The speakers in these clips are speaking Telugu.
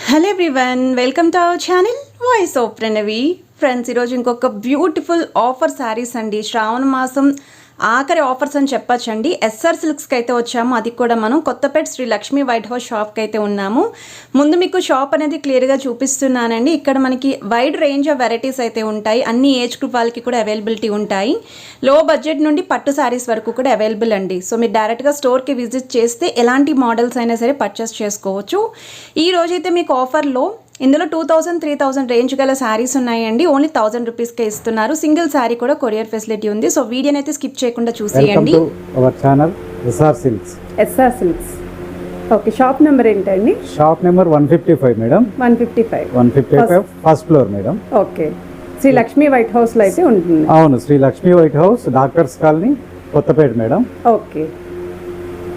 Hello everyone, welcome to our channel voice of Pranavi. Friends, ఈరోజు ఇంకొక బ్యూటిఫుల్ ఆఫర్ శారీస్ అండి. శ్రావణ మాసం ఆఖరి ఆఫర్స్ అని చెప్పచ్చండి. ఎస్ఆర్ సిల్క్స్కి అయితే వచ్చాము. అది కూడా మనం కొత్తపేట శ్రీ లక్ష్మీ వైట్ హౌస్ షాప్కి అయితే ఉన్నాము. ముందు మీకు షాప్ అనేది క్లియర్గా చూపిస్తున్నానండి. ఇక్కడ మనకి వైడ్ రేంజ్ ఆఫ్ వెరైటీస్ అయితే ఉంటాయి. అన్ని ఏజ్ గ్రూప్ వాళ్ళకి కూడా అవైలబిలిటీ ఉంటాయి. లో బడ్జెట్ నుండి పట్టు శారీస్ వరకు కూడా అవైలబుల్ అండి. సో మీరు డైరెక్ట్గా స్టోర్కి విజిట్ చేస్తే ఎలాంటి మోడల్స్ అయినా సరే పర్చేస్ చేసుకోవచ్చు. ఈ రోజైతే మీకు ఆఫర్లో ఇందులో 2000, 3000 రేంజ్ గల శారీస్ ఉన్నాయండి. ఓన్లీ 1000 రూపీస్కే ఇస్తున్నారు. సింగిల్ శారీ కూడా కొరియర్ ఫెసిలిటీ ఉంది. సో వీడియోని అయితే స్కిప్ చేయకుండా చూసేయండి. SR silks. Okay, shop number ఏంటండి? Shop number 155 madam. 155 first floor madam. Okay, Sri Lakshmi white house లో అయితే ఉంటుంది. అవును, Sri Lakshmi white house, doctors colony, Kothapeta madam. Okay,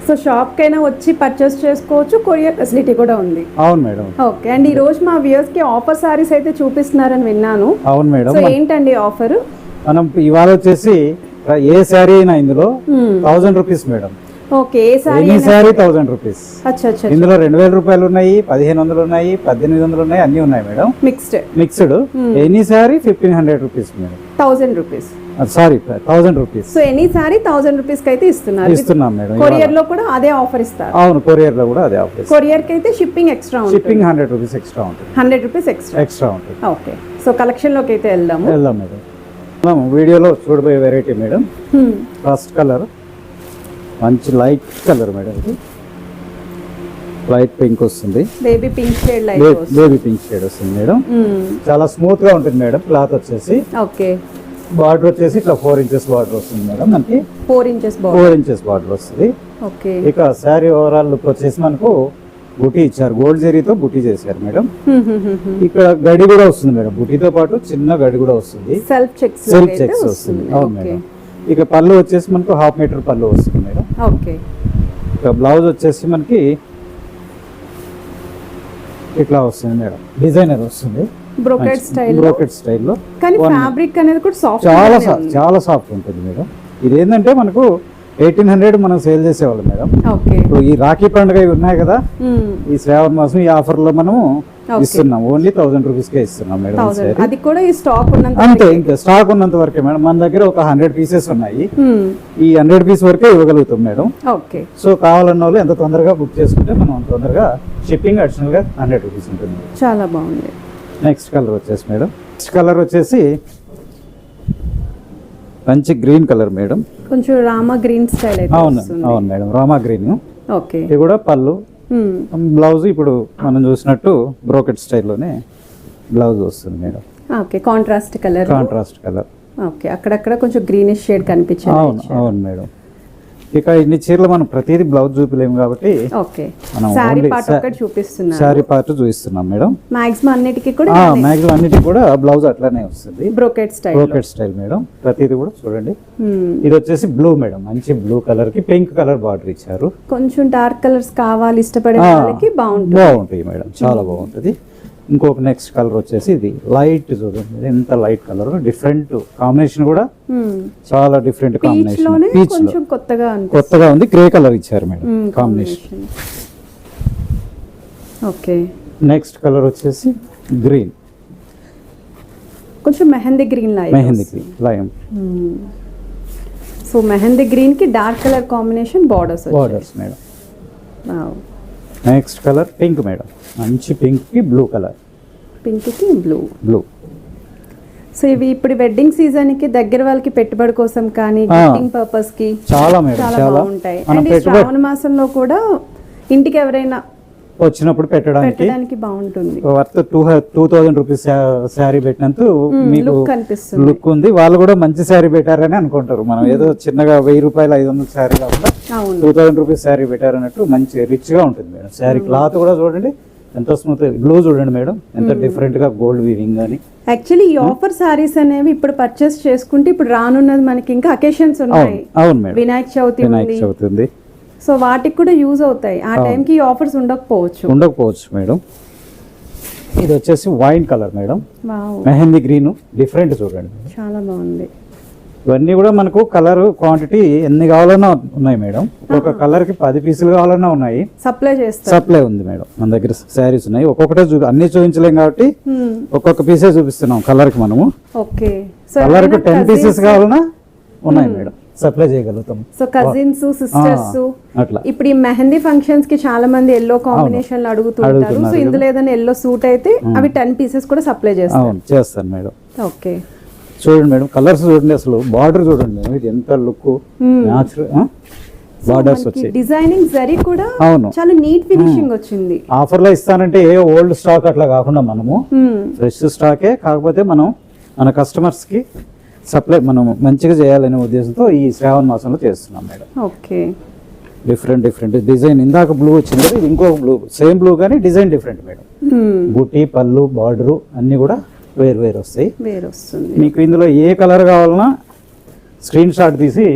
so shop కైనా వచ్చి పర్చేస్ చేసుకోవచ్చు, కొరియర్ ఫెసిలిటీ కూడా ఉంది. అవును మేడం. ఓకే, అండ్ ఈ రోజు మా వ్యూయర్స్ కి ఆఫర్ సారీస్ అయితే చూపిస్తున్నారని విన్నాను. అవును మేడం. సో ఏంటండి ఆఫర్? మనం ఇవాళ వచ్చేసి ఏ శారీ అయినా ఇందులో 1000 రూపీస్ మేడం. ఓకే, ఏ శారీ? 1000 రూపీస్. ఇందులో 2000 రూపాయలు ఉన్నాయి, 1500 ఉన్నాయి, 1800 ఉన్నాయి, అన్ని ఉన్నాయి madam. Mixed. Any sari 1500 rupees madam. 1000 rupees. Sorry, 1000 rupees. So any sorry 1000 rupees కి అయితే ఇస్తున్నాం మేడం. కొరియర్ లో కూడా అదే ఆఫర్ ఇస్తారు. అవును, కొరియర్ లో కూడా అదే ఆఫర్. కొరియర్ కి అయితే షిప్పింగ్ ఎక్స్ట్రా ఉంటుంది. షిప్పింగ్ 100 రూపీస్ ఎక్స్ట్రా ఉంటుంది. 100 రూపీస్ ఎక్స్ట్రా ఉంటుంది. ఓకే, సో కలెక్షన్ లోకి అయితే వెళ్దాం మేడం. వీడియోలో చూడబోయే వెరైటీ మేడం. ఫస్ట్ కలర్ మంచి లైట్ కలర్ మేడం. ఇది లైట్ పింక్ వస్తుంది. బేబీ పింక్ షేడ్ వస్తుంది మేడం. చాలా స్మూత్ గా ఉంటుంది మేడం. క్లాత్ వచ్చేసి ఓకే, బార్డర్ వచ్చేసి ఇట్లా 4 ఇంచెస్ బార్డర్ వస్తుంది మేడం. మనకి 4 ఇంచెస్ బార్డర్ వస్తుంది. ఓకే, ఇక శారీ ఓవరాల్ లుక్ వచ్చేసి మనకు బుటీ ఇచ్చారు. గోల్డ్ జరీతో బుటీ చేశారు మేడం. ఇక్కడ గడి కూడా వస్తుంది మేడం. బుటీతో పాటు చిన్న గడి కూడా వస్తుంది. సెల్ఫ్ చెక్స్ వస్తుంది. అవును మేడం. ఇక పళ్ళు వచ్చేసి మనకు 1/2 మీటర్ పళ్ళు వస్తుంది మేడం. ఓకే, ఇక బ్లౌజ్ వచ్చేసి మనకి ఇట్లా వస్తుంది మేడం. డిజైనర్ వస్తుంది, బ్రోకెట్ స్టైల్లో. కానీ ఫ్యాబ్రిక్ అనేది కూడా సాఫ్ట్, చాలా సాఫ్ట్ ఉంటుంది మేడం. ఇదేంటంటే మనకు 1800 మనం సేల్ చేసేవాళ్ళం మేడం. ఇప్పుడు ఈ రాఖీ పండుగ ఉన్నాయి కదా, ఈ శ్రావణ మాసం ఈ ఆఫర్ లో మనము ఇస్తున్నాం. ఓన్లీ 1000 రూపీస్ కే ఇస్తున్నాం మేడం. అది కూడా ఈ స్టాక్ ఉన్నంత అంతే, ఇంకా స్టాక్ ఉన్నంత వరకే మేడం. మన దగ్గర ఒక 100 పీసెస్ ఉన్నాయి. ఈ 100 పీస్ వరకే ఇవ్వగలుగుతాం మేడం. ఓకే, సో కావాలన్న వాళ్ళు ఎంత తొందరగా బుక్ చేసుకుంటే మనం అంత తొందరగా షిప్పింగ్ అడిషనల్ గా 100 రూపీస్ ఉంటుంది. చాలా బాగుంది. నెక్స్ట్ కలర్ వచ్చేసి మేడం, నెక్స్ట్ కలర్ వచ్చేసి మంచి గ్రీన్ కలర్ మేడం. కొంచెం రామా గ్రీన్ స్టైల్ అయితే. అవును మేడం, రామా గ్రీన్. ఓకే, ఇది కూడా పళ్ళు. బ్లౌజ్ ఇప్పుడు మనం చూసినట్టు బ్రోకెట్ స్టైల్లోనే బ్లౌజ్ వస్తుంది madam. Okay, contrast colour. Okay, అక్కడక్కడ కొంచెం గ్రీనిష్ షేడ్ కనిపించింది. అవును మేడం. ఇక ఇన్ని చీరలు మనం ప్రతిదీ బ్లౌజ్ చూపలేము కాబట్టి శారీ పార్ట్ చూపిస్తున్నాం మేడం. మాక్సిమం అన్నిటికీ కూడా బ్లౌజ్ అట్లానే వస్తుంది. Brocade style madam. ప్రతిదీ కూడా చూడండి. ఇది వచ్చేసి బ్లూ మేడం. మంచి బ్లూ కలర్ కి పింక్ కలర్ బార్డర్ ఇచ్చారు. కొంచెం డార్క్ కలర్స్ కావాలి ఇష్టపడే వాళ్ళకి బాగుంటాయి మేడం. చాలా బాగుంటది. ఇంకొక నెక్స్ట్ కలర్ వచ్చేసి ఇది లైట్. చూడండి ఎంత లైట్ కలర్, డిఫరెంట్ కాంబినేషన్ కూడా చాలా డిఫరెంట్ కాంబినేషన్. పీచ్ లో కొత్తగా ఉంది. గ్రే కలర్ ఇచ్చారు madam combination. Okay, next colour వచ్చేసి గ్రీన్. కొంచెం mehndi green lime. So mehndi green కి dark colour combination borders madam. Next colour pink madam. మంచి పింక్ కి బ్లూ కలర్. బ్లూ. సో ఇవి ఇప్పుడు వెడ్డింగ్ సీజన్ కి దగ్గర వాళ్ళకి పెట్టుబడి కోసం కానీ గిఫ్టింగ్ పర్పస్ కి చాలా బాగుంటాయి. అండ్ శ్రావణ మాసంలో కూడా ఇంటికి ఎవరైనా వచ్చినప్పుడు పెట్టడానికి బాగుంటుంది. వర్త్ 2000 రూపీస్ శారీ పెట్టినంత మీకు లుక్ ఉంది. వాళ్ళు కూడా మంచి శారీ పెట్టారని అనుకుంటారు. మనం ఏదో చిన్నగా 1000 రూపాయలు 500 శారీ కాకుండా 2000 రూపీస్ శారీ పెట్టారన్నట్టు మంచి రిచ్ గా ఉంటుంది మేడం. శారీ క్లాత్ కూడా చూడండి ఎంత స్మూత్. బ్లూ చూడండి మేడం, ఎంత డిఫరెంట్ గా గోల్డ్ వీవింగ్ గానీ. యాక్చువల్లీ ఈ ఆఫర్ సారీస్ అనేవి ఇప్పుడు పర్చేస్ చేసుకుంటే ఇప్పుడు రానున్నది మనకి ఇంకా అకేషన్స్ ఉన్నాయి. అవును మేడం, వినాయక చవితి ఉంది. సో వాటికి కూడా యూజ్ అవుతాయి. ఆ టైం కి ఆఫర్స్ ఉండకపోవచ్చు మేడం. ఇది వచ్చేసి wine colour madam. Mehndi green, different చూడండి, చాలా బాగుంది. ఇవన్నీ కూడా మనకు కలర్ క్వాంటిటీ ఎన్ని కావాలన్నా ఉన్నాయి మేడం. ఒక కలర్ కి 10 పీసులు కావాలన్నా ఉన్నాయి. సప్లై చేస్తారు. సప్లై ఉంది మేడం, మన దగ్గర శారీస్ ఉన్నాయి. ఒక్కొక్కటే అన్ని చూపించలేం కాబట్టి ఒక్కొక్క పీసే చూపిస్తున్నాం కలర్ కి మనము. ఓకే, కలర్ కి 10 పీసెస్ కావాలన్నా ఉన్నాయి మేడం, సప్లై చేయగలుగుతాం. సో కజిన్స్, సిస్టర్స్ అట్లా ఇప్పుడు ఈ మెహందీ ఫంక్షన్స్ కి చాలా మంది ఎల్లో కాంబినేషన్ లో అడుగుతుంటారు. సో ఇందులో ఏదైనా ఎల్లో సూట్ అయితే అవి 10 పీసెస్ కూడా సప్లై చేస్తారు. అవును, చేస్తాను మేడం. ఓకే, చూడండి మేడం, కలర్స్ చూడండి, అసలు బార్డర్ చూడండి మేడం, ఇది ఎంత లుక్ న్యాచురల్ బార్డర్స్ వచ్చాయి. డిజైనింగ్ జరీ కూడా అవును, చాలా నీట్ ఫినిషింగ్ వచ్చింది. ఆఫర్ లో ఇస్తానంటే ఏ ఓల్డ్ స్టాక్ అట్లా కాకుండా మనము ఫ్రెష్ స్టాకే, కాకపోతే మనం మన కస్టమర్స్ కి సప్లై మనం మంచిగా చేయాలనే ఉద్దేశంతో ఈ శ్రావణ మాసంలో చేస్తున్నాం మేడం. Okay, different design. ఇందాక బ్లూ వచ్చింది కదా, ఇది ఇంకొక బ్లూ, సేమ్ బ్లూ కానీ డిజైన్ డిఫరెంట్ మేడం. బూటీ, పళ్ళు, బార్డరు అన్ని కూడా వేరు వస్తాయి. మీకు ఇందులో ఏ కలర్ కావాలన్నా స్క్రీన్ షాట్ తీసి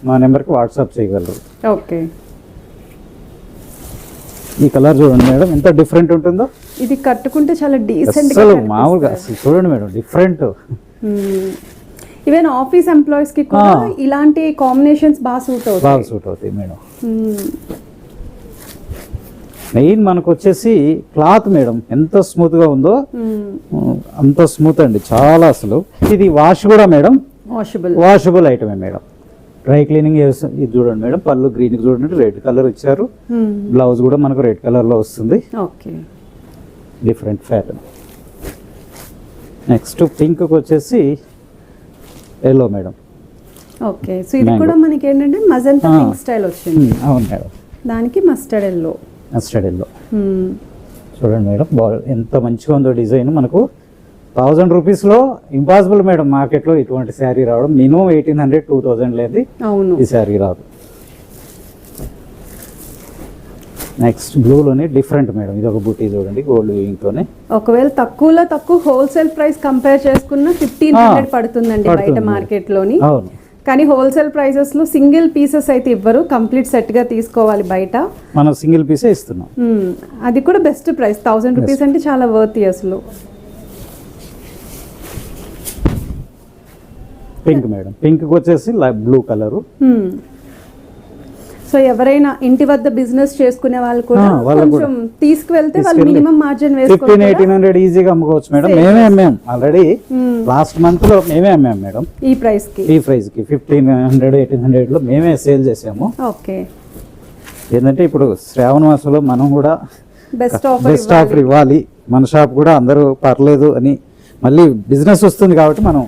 మా నెంబర్కి వాట్సాప్ చేయగలరు. ఓకే, ఈ కలర్ చూడండి మేడం, ఎంత డిఫరెంట్ ఉంటుందో. ఇది కట్టుకుంటే చాలా డీసెంట్ అసలు మామూలుగా అసలు చూడండి madam, different. Even office employees కి కూడా ఇలాంటి కాంబినేషన్స్ బాగా సూట్ అవుతాయి మేడం. మెయిన్ మనకు వచ్చేసి క్లాత్ మేడం ఎంత స్మూత్ గా ఉందో అంత స్మూత్ అండి, చాలా. అసలు ఇది వాష్ కూడా మేడం, వాషబుల్ ఐటమే మేడం. డ్రై క్లీనింగ్ ఇది చూడండి మేడం, పళ్ళు గ్రీన్ చూడండి, రెడ్ కలర్ ఇచ్చారు. బ్లౌజ్ కూడా మనకు రెడ్ కలర్ లో వస్తుంది. Different pattern. నెక్స్ట్ పింక్ వచ్చేసి ఎల్లో మేడం. ఓకే, సో ఇది కూడా మనకి ఏంటంటే మజంతా పింక్ స్టైల్ వచ్చింది. అవును మేడం, దానికి మస్టర్డ్ ఎల్లో. చూడండి మేడం, ఎంత మంచిగా ఉందో డిజైన్. మనకు 1000 రూపీస్లో ఇంపాసిబుల్ మేడం మార్కెట్లో ఇటువంటి శారీ రావడం. మినిమం 1800-2000 లేదు ఈ శారీ రాదు. నెక్స్ట్ బ్లూలోనే డిఫరెంట్ మేడం, ఇది ఒక బూటీ చూడండి, గోల్డ్ వీవింగ్ తోనే. ఒకవేళ తక్కువ హోల్సేల్ ప్రైస్ కంపేర్ చేసుకున్న 1500 పడుతుందండి బయట మార్కెట్ లోని. అవును, కానీ హోల్సేల్ ప్రైసెస్ లో సింగిల్ పీసెస్ అయితే ఇవ్వరు, కంప్లీట్ సెట్ గా తీసుకోవాలి బయట. మనం సింగిల్ పీసే ఇస్తున్నాం. అది కూడా బెస్ట్ ప్రైస్, 1000 రూపీస్ అంటే చాలా వర్త్ అసలు. పింక్ మేడం, పింక్ వచ్చేసి బ్లూ కలర్. సో ఎవరైనా ఇంటి వద్ద బిజినెస్ చేసుకునే వాళ్ళు కూడా కొంచెం తీసుకువెళ్తే వాళ్ళు మినిమం మార్జిన్ వేసుకోవచ్చు. 1500-1800 ఈజీగా అమ్ముకోవచ్చు మేడం. మేమే అమ్మాం ఆల్రెడీ, లాస్ట్ మంత్ లో మేమే అమ్మాం మేడం. ఈ ప్రైస్ కి 1500-1800 లో మేమే సేల్ చేసాము. ఓకే, ఏంటంటే ఇప్పుడు శ్రావణ మాసంలో మనం కూడా బెస్ట్ ఆఫర్ ఇవ్వాలి. మన షాప్ కూడా అందరూ పర్లేదు అని మళ్ళీ బిజినెస్ వస్తుంది కాబట్టి మనం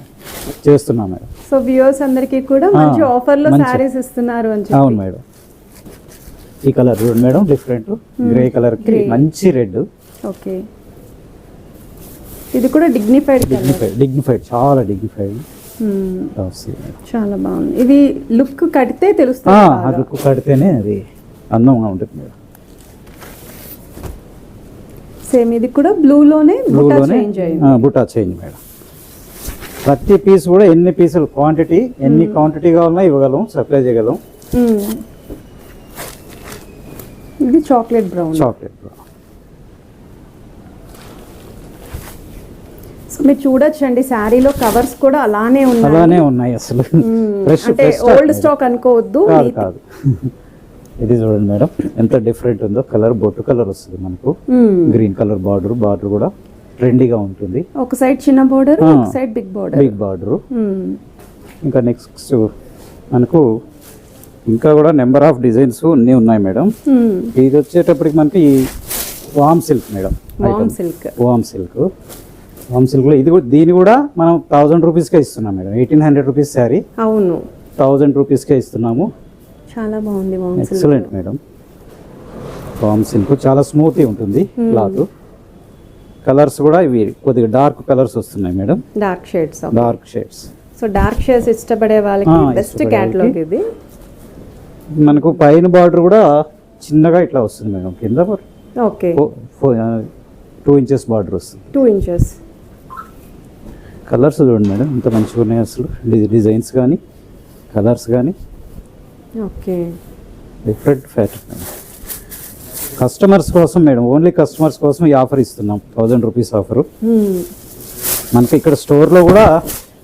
చేస్తున్నాం మేడం. సో వ్యూవర్స్ అందరికీ కూడా మంచి ఆఫర్ లో సారీస్ ఇస్తున్నారు అని చెప్పి. అవును మేడం, ఈ కలర్ చూడండి మేడం, డిఫరెంట్ గ్రే కలర్ కి మంచి రెడ్. ఓకే, ఇది కూడా డిగ్నిఫైడ్, చాలా డిగ్నిఫైడ్. చాలా బాగుంది. ఇది లుక్ కడితే తెలుస్తుంది, లుక్ కడితేనే అది అందంగా ఉంటుంది మేడం. సేమ్ ఇది కూడా బ్లూలోనే బుటా చేంజ్ మేడం. ప్రతి పీస్ కూడా ఎన్ని పీసులు ఎన్ని క్వాంటిటీ కావాలన్నా ఇవ్వగలం, సప్లై చేయగలం. ఇది చాక్లెట్ బ్రౌన్. సో మీరు చూడొచ్చండి, శారీలో కవర్స్ కూడా అలానే ఉన్నాయి అసలు. అంటే ఓల్డ్ స్టాక్ అనుకోవద్దు. కాదు, ఇది చూడండి మేడం ఎంత డిఫరెంట్ ఉందో. కలర్ బొట్టు కలర్ వస్తుంది మనకు, గ్రీన్ కలర్ బార్డర్ కూడా ట్రెండీగా ఉంటుంది. ఒక సైడ్ చిన్న బార్డర్, ఒక సైడ్ బిగ్ బార్డర్. ఇంకా నెక్స్ట్ మనకు ఇంకా కూడా నెంబర్ ఆఫ్ డిజైన్స్ అన్నీ ఉన్నాయి మేడం. ఇది వచ్చేటప్పటికి మనకి వామ్ సిల్క్ మేడం, వామ్ సిల్క్ లో ఇది దీని కూడా మనం 1000 రూపీస్కే ఇస్తున్నాం మేడం. 1800 రూపీస్ శారీ, అవును, 1000 రూపీస్కే ఇస్తున్నాము. చాలా బాగుంది, ఎక్సలెంట్ మేడం. వామ్ సిల్క్ చాలా స్మూత్ ఉంటుంది క్లాత్. కలర్స్ కూడా ఇవి కొద్దిగా డార్క్ కలర్స్ వస్తున్నాయి madam, dark shades. So dark shades ఇష్టపడే వాళ్ళకి బెస్ట్ క్యాటలాగ్ ఇది. మనకు పైన బార్డర్ కూడా చిన్నగా ఇట్లా వస్తుంది మేడం, కింద ఓకే 2 ఇంచెస్ బార్డర్ వస్తుంది. 2 ఇంచెస్. కలర్స్ చూడండి మేడం ఎంత మంచిగా ఉన్నాయి అసలు, డిజైన్స్ కానీ కలర్స్ కానీ. Okay, different pattern. కస్టమర్స్ కోసం మేడం, ఓన్లీ కస్టమర్స్ కోసం ఈ ఆఫర్ ఇస్తున్నాం, 1000 రూపీస్ ఆఫరు. మనకి ఇక్కడ స్టోర్లో కూడా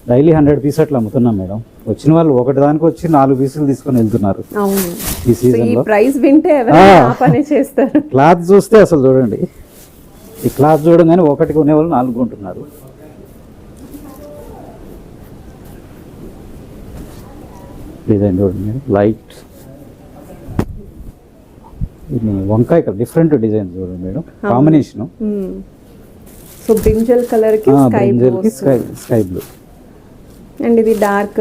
డైలీ 100 పీస్ అట్లా అమ్ముతున్నాం మేడం. వచ్చిన వాళ్ళు ఒకటి దానికి వచ్చి 4 పీసులు తీసుకొని వెళ్తున్నారు అవును. ఈ సీజన్ లో. ప్రైస్ వింటే ఎవరైనా ఆ పని చేస్తారు. క్లాత్ చూస్తే అసలు చూడండి, ఈ క్లాత్ చూడగానే ఒకటి కొనేవాళ్ళు 4 కొంటున్నారు. డిజైన్ చూడండి లైట్, ఇది వంకాయ డిఫరెంట్ డిజైన్ చూడండి madam, combination. So brinjal colour కి స్కై బ్లూ అండ్ ఇది డార్క్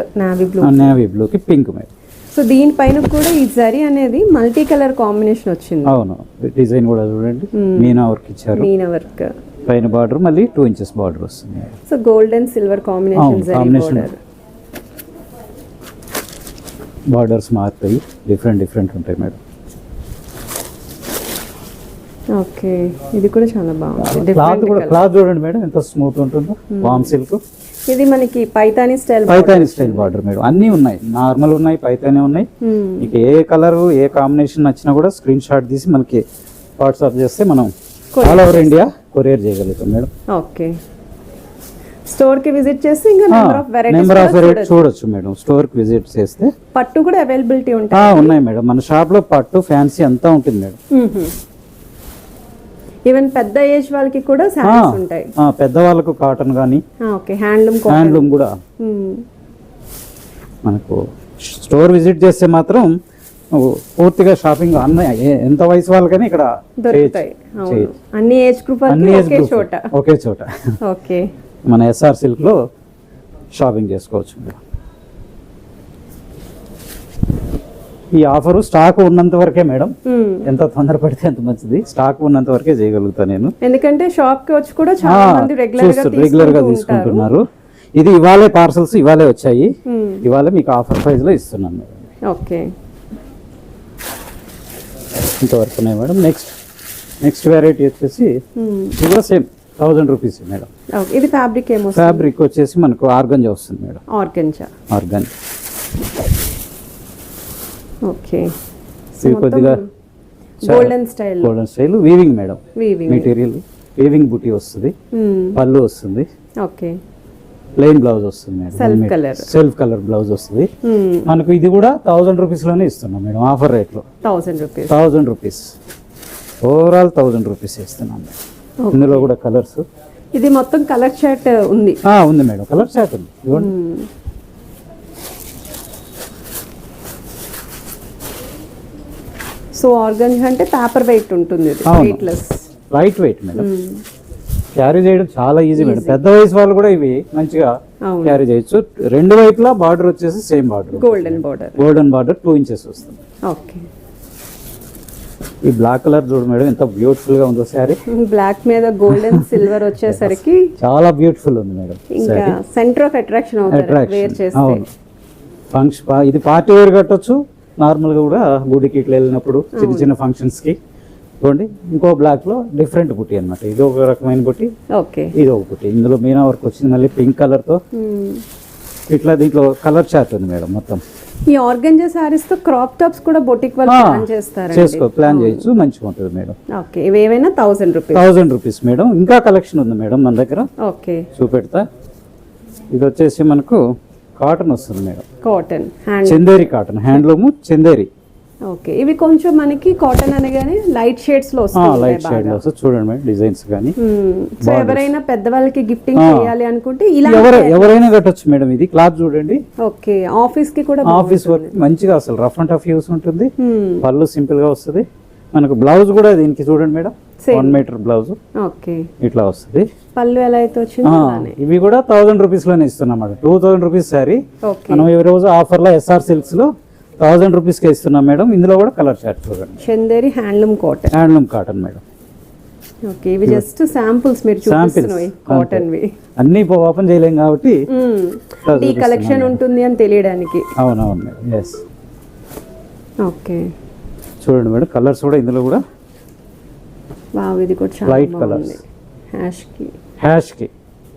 నేవీ బ్లూకి పింక్ మేడం. సో దీనిపైన కూడా ఈ జరీ అనేది మల్టీ కలర్ కాంబినేషన్ వచ్చింది. అవును, డిజైన్ కూడా చూడండి మీనా వర్క్ ఇచ్చారు. మీనా వర్క్ పైన బార్డర్ మళ్ళీ 2 ఇంచెస్ బార్డర్ వస్తుంది. So gold and silver combination zari border. Borders మారుతాయి, డిఫరెంట్ ఉంటాయి మేడం. ఓకే, ఇది కూడా చాలా బాగుంది. క్లాత్ చూడండి మేడం ఎంత స్మూత్ ఉంటుందో. వామ్ సిల్క్, ఇది మనకి పైతానీ స్టైల్ బార్డర్ మేడం. అన్ని ఉన్నాయి, నార్మల్ ఉన్నాయి, పైతానీ ఉన్నాయి. మీకు ఏ కలర్ ఏ కాంబినేషన్ నచ్చినా కూడా స్క్రీన్ షాట్ తీసి మనకి వాట్సాప్ చేస్తే మనం ఆల్ ఓవర్ ఇండియా కొరియర్ చేయగలుగుతాం మేడం. ఓకే, స్టోర్ కి విజిట్ చేసి ఇంకా నెంబర్ ఆఫ్ వెరైటీస్ చూడొచ్చు మేడం. స్టోర్ కి విజిట్ చేస్తే పట్టు కూడా అవైలబిలిటీ ఉంటాయి. ఉన్నాయి మేడం, మన షాప్ లో పట్టు ఫ్యాన్సీ అంతా ఉంటుంది మేడం. ఈవెన్ పెద్ద ఏజ్ వాళ్ళకి కూడా సారీస్ ఉంటాయి. పెద్ద వాళ్ళకు కాటన్ గానీ, ఓకే, హ్యాండ్లూమ్ కూడా మనకు. స్టోర్ విజిట్ చేస్తే మాత్రం పూర్తిగా షాపింగ్ ఎంత వయసు వాళ్ళకని ఇక్కడ దొరుకుతాయి. అన్ని ఏజ్ గ్రూప్ ఒకే చోట ఓకే, మన ఎస్ఆర్ సిల్క్ లో షాపింగ్ చేసుకోవచ్చు. ఈ ఆఫర్ స్టాక్ ఉన్నంత వరకే మేడం. ఎంత తొందర పడితే అంత మంచిది. స్టాక్ ఉన్నంత వరకే చేయగలుగుతా నేను, ఎందుకంటే షాప్ కి వచ్చి కూడా చాలా మంది రెగ్యులర్ గా తీసుకుంటున్నారు. ఇది ఇవాళే పార్సల్స్ ఇవాళే వచ్చాయి, ఇవాళ మీకు ఆఫర్ ప్రైస్ లో ఇస్తున్నాను మేడం. ఓకే, ఇంతవరకు ఉన్నాయి మేడం. నెక్స్ట్ వెరైటీ వచ్చేసి ఇది కూడా సేమ్ 1000 రూపీస్ మేడం. ఇది ఫ్యాబ్రిక్ ఏమో, ఫ్యాబ్రిక్ వచ్చేసి మనకు ఆర్గంజా వస్తుంది మేడం. ఆర్గంజా ఓకే, కొద్దిగా golden style weaving madam. Material weaving బుటీ వస్తుంది, పళ్ళు వస్తుంది. ఓకే, ప్లెయిన్ బ్లౌజ్ వస్తుంది మేడం. సెల్ఫ్ కలర్ బ్లౌజ్ వస్తుంది మనకు. ఇది కూడా 1000 రూపీస్ లోనే ఇస్తున్నాం మేడం, ఆఫర్ రేట్ లో. 1000 రూపీస్ ఓవరాల్ 1000 రూపీస్ ఇస్తున్నాం మేడం. ఇందులో కూడా కలర్స్, ఇది మొత్తం కలర్ చార్ట్ ఉంది. ఉంది మేడం, కలర్ చార్ట్ ఉంది. సో ఆర్గంజా అంటే పేపర్ వెయిట్ ఉంటుంది, లైట్ వెయిట్ మేడం. క్యారీ చేయడం చాలా ఈజీ మేడం. పెద్ద వయసు వాళ్ళు కూడా ఇవి మంచిగా క్యారీ చేయొచ్చు. రెండు వైపులా బార్డర్ వచ్చేసి same border, golden border 2 inches వస్తుంది. ఓకే, ఈ బ్లాక్ కలర్ చూడు మేడం ఎంత బ్యూటిఫుల్ గా ఉందో శారీ. బ్లాక్ మీద గోల్డెన్ సిల్వర్ వచ్చేసరికి చాలా బ్యూటిఫుల్ ఉంది మేడం. ఇంకా సెంటర్ ఆఫ్ అట్రాక్షన్ అవుతుంది. ఫంక్షన్ ఇది పార్టీ వేర్ కట్టొచ్చు, నార్మల్ గా కూడా గుడికి ఇట్లా వెళ్ళినప్పుడు చిన్న ఫంక్షన్స్ కి. చూడండి, ఇంకో బ్లాక్ లో డిఫరెంట్ బుట్టి అన్నమాట. ఇది ఒక రకమైన బుట్టి, ఇది ఒక బుట్టి. ఇందులో మీనా వర్క్ వచ్చింది మళ్ళీ పింక్ కలర్ తో. ఇట్లా దీంట్లో కలర్ చార్ట్ ఉంది మేడం మొత్తం. ఈ ఆర్గంజా సారీస్ తో క్రాప్ టాప్స్ కూడా బొటిక్ వాళ్ళు ప్లాన్ చేస్తారు. ప్లాన్ చేయొచ్చు, మంచిగా ఉంటుంది మేడం. ఓకే, ఇవేవైనా 1000 రూపీస్ మేడం. ఇంకా కలెక్షన్ ఉంది మేడం మన దగ్గర. ఓకే, చూపెడతా. ఇది వచ్చేసి మనకు కాటన్ వస్తుంది madam. Cotton, Chanderi cotton, handloom Chanderi. Okay, ఇవి కొంచెం మనకి కాటన్ అనగానే లైట్ షేడ్స్ లో వస్తాయి. లైట్ షేడ్ లో వస్తుంది చూడండి మేడం, డిజైన్స్ గానీ. సో ఎవరైనా పెద్దవాళ్ళకి గిఫ్టింగ్ చేయాలి అనుకుంటే ఇలా ఎవరైనా కట్టొచ్చు మేడం. ఇది క్లాత్ చూడండి. ఓకే, ఆఫీస్ కి కూడా ఆఫీస్ వర్క్ మంచిగా అసలు రఫ్ అండ్ టఫ్ యూస్ ఉంటుంది. పళ్ళు సింపుల్ గా వస్తుంది మనకు. బ్లౌజ్ కూడా దీనికి చూడండి మేడం, 1 మీటర్ బ్లౌజ్. ఓకే, ఇట్లా వస్తుంది. పళ్ళు ఎలా అయితే వచ్చింది. ఇవి కూడా 1000 రూపీస్ లోనే ఇస్తున్నాం మేడం. 2000 రూపీస్ శారీ మనం ఈ రోజు ఆఫర్ లో ఎస్ఆర్ సిల్క్స్ లో 1000 రూపీస్ కి ఇస్తున్నాం మేడం. ఇందులో కూడా కలర్ చార్ట్ చూడండి. Chanderi handloom cotton madam. Okay, ఇవి జస్ట్ శాంపుల్స్ మీరు చూపిస్తున్నవి కాటన్ వి. అన్ని ఓపెన్ చేయలేం కాబట్టి ఈ కలెక్షన్ ఉంటుంది అని తెలియడానికి. అవునవును మేడం. yes. ఓకే, చూడండి మేడం, కలర్స్ కూడా ఇందులో కూడా వావ్, ఇది కూడా చాలా లైట్ కలర్స్. హ్యాష్ కి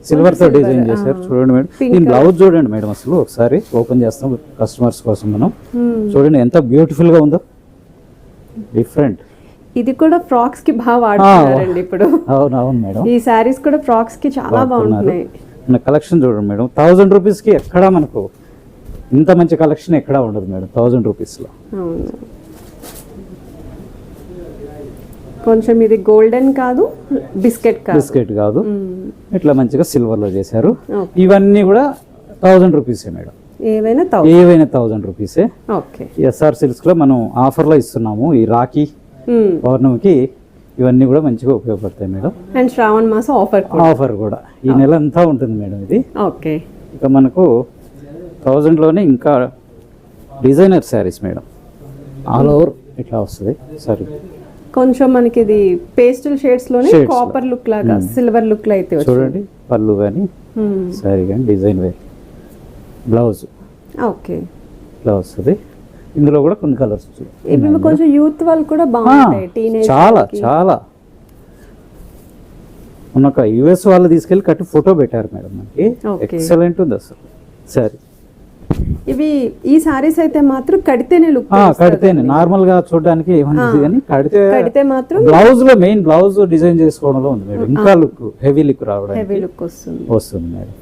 సిల్వర్ తో డిజైన్ చేశారు చూడండి మేడం. దీని బ్లౌజ్ చూడండి మేడం, అసలు ఒకసారి ఓపెన్ చేస్తాం కస్టమర్స్ కోసం మనం. చూడండి ఎంత బ్యూటిఫుల్ గా ఉందో, డిఫరెంట్. ఇది కూడా ఫ్రాక్స్ కి బాగా వాడుతున్నారండి ఇప్పుడు. అవునవును మేడం, ఈ సారీస్ కూడా ఫ్రాక్స్ కి చాలా బాగుంటున్నాయి. మన కలెక్షన్ చూడండి మేడం, 1000 రూపీస్కి ఎక్కడా మనకు ఇంత మంచి కలెక్షన్ ఎక్కడా ఉండదు మేడం 1000 రూపీస్లో. అవును, కొంచెం ఇది గోల్డెన్ కాదు, బిస్కెట్ కాదు, ఇట్లా మంచిగా సిల్వర్లో చేశారు. ఇవన్నీ కూడా 1000 రూపీసే మేడం, ఏవైనా 1000 రూపీసే. ఓకే, ఎస్ఆర్ సిల్క్స్లో మనం ఆఫర్లో ఇస్తున్నాము. ఈ రాఖీ పౌర్ణమికి ఇవన్నీ కూడా మంచిగా ఉపయోగపడతాయి మేడం. అండ్ శ్రావణ మాసం ఆఫర్ కూడా ఈ నెల అంతా ఉంటుంది మేడం ఇది. ఓకే, ఇక మనకు 1000లోనే ఇంకా designer saris madam, all over ఇట్లా వస్తుంది. సరే, కొంచెం మనకి ఇది పేస్టల్ షేడ్స్ లోనే కాపర్ లుక్ లాగా సిల్వర్ లుక్ లో అయితే చూడండి. పళ్ళు కానీ శారీ కానీ డిజైన్ వేర్, బ్లౌజ్ ఓకే ఇట్లా వస్తుంది. ఇందులో కూడా కొన్ని కలర్స్ ఇవి కొంచెం యూత్ వాళ్ళు కూడా బాగుంటాయి, టీనేజ్ చాలా చాలా. మొన్న యుఎస్ వాళ్ళు తీసుకెళ్ళి కట్టి ఫోటో పెట్టారు మేడం, మనకి ఎక్సలెంట్ ఉంది అసలు సారీ. ఇవి ఈ సారీస్ అయితే మాత్రం కడితేనే లుక్, కడితేనే నార్మల్ గా చూడడానికి ఏమనిపిస్తుంది కానీ కడితే మాత్రం బ్లౌజ్ లో మెయిన్ బ్లౌజ్ డిజైన్ చేసుకోవడంలో ఉంది మేడం, ఇంకా లుక్ హెవీ లుక్ రావడానికి హెవీ లుక్ వస్తుంది మేడం.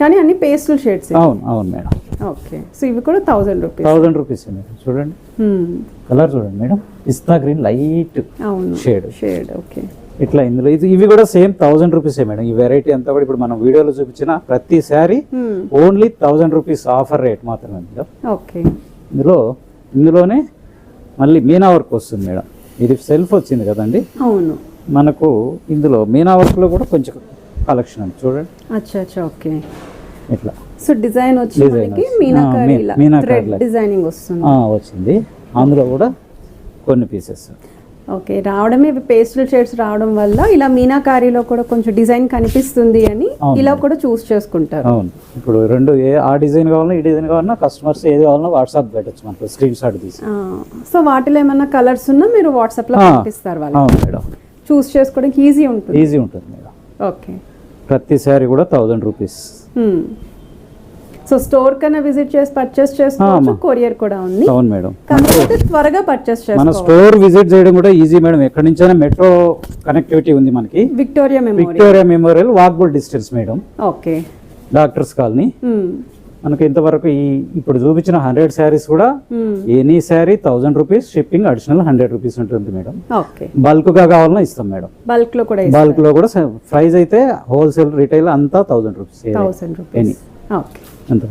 కానీ అన్ని పేస్టల్ షేడ్స్. అవును మేడం. ఓకే, సో ఇవి కూడా 1000 రూపీస్. 1000 rupees madam. చూడండి కలర్ చూడండి మేడం, పిస్తా గ్రీన్ లైట్ షేడ్. ఓకే, ఇట్లా ఇందులో ఇవి కూడా సేమ్ 1000 రూపీసే మేడం. ఈ వెరైటీ అంతా కూడా ఇప్పుడు మనం వీడియోలో చూపించిన ప్రతి sari only 1000 rupees offer rate మాత్రమే మేడం. ఓకే, ఇందులోనే మళ్ళీ మీనా వర్క్ వస్తుంది మేడం. ఇది సెల్ఫ్ వచ్చింది కదండి. అవును, మనకు ఇందులో మీనా వర్క్ లో కూడా కొంచెం కలెక్షన్ అండి చూడండి. అచ్చా ఓకే, ఇట్లా సో డిజైన్ వచ్చి మీనాకారి డిజైనింగ్ వచ్చింది. అందులో కూడా కొన్ని పీసెస్. ఓకే, రావడమే పేస్టల్ షేడ్స్ రావడం వల్ల ఇలా మీనాకారిలో కూడా కొంచెం డిజైన్ కనిపిస్తుంది అని ఇలా కూడా చూస్ చేసుకుంటారు. అవును, ఇప్పుడు రెండు ఆ డిజైన్ కావాలన్నా ఈ డిజైన్ కావాలన్నా కస్టమర్స్ ఏది కావాలన్నా వాట్సాప్ పెట్టచ్చు మనకు స్క్రీన్ షాట్ తీసి. సో వాటిలో ఏమన్నా కలర్స్ ఉన్నా మీరు వాట్సాప్ లో పంపిస్తారు వాళ్ళు. అవును మేడం, చూస్ చేసుకోవడానికి ఈజీ ఉంటుంది మేడం. ఓకే, ప్రతి శారీ కూడా 1000 రూపీస్. సో స్టోర్ కన్నా విజిట్ చేసి పర్చేస్ చేసుకోవచ్చు, కొరియర్ కూడా ఉంది. అవును మేడం, కాకపోతే త్వరగా పర్చేస్ చేసుకోవచ్చు. మన స్టోర్ విజిట్ చేయడం కూడా ఈజీ మేడం. ఎక్కడి నుంచైనా మెట్రో కనెక్టివిటీ ఉంది మనకి. Victoria memorial walkable distance madam. Okay, doctors colony. మనకి ఇంతవరకు ఇప్పుడు చూపించిన 100 శారీస్ కూడా any sari 1000 rupees, shipping additional 100 rupees ఉంటుంది మేడం. బల్క్ గా కావాలన్నా ఇస్తాం మేడం. బల్క్ లో కూడా ప్రైస్ అయితే హోల్సేల్ రిటైల్ అంతా 1000 రూపీస్. ఓకే, అంత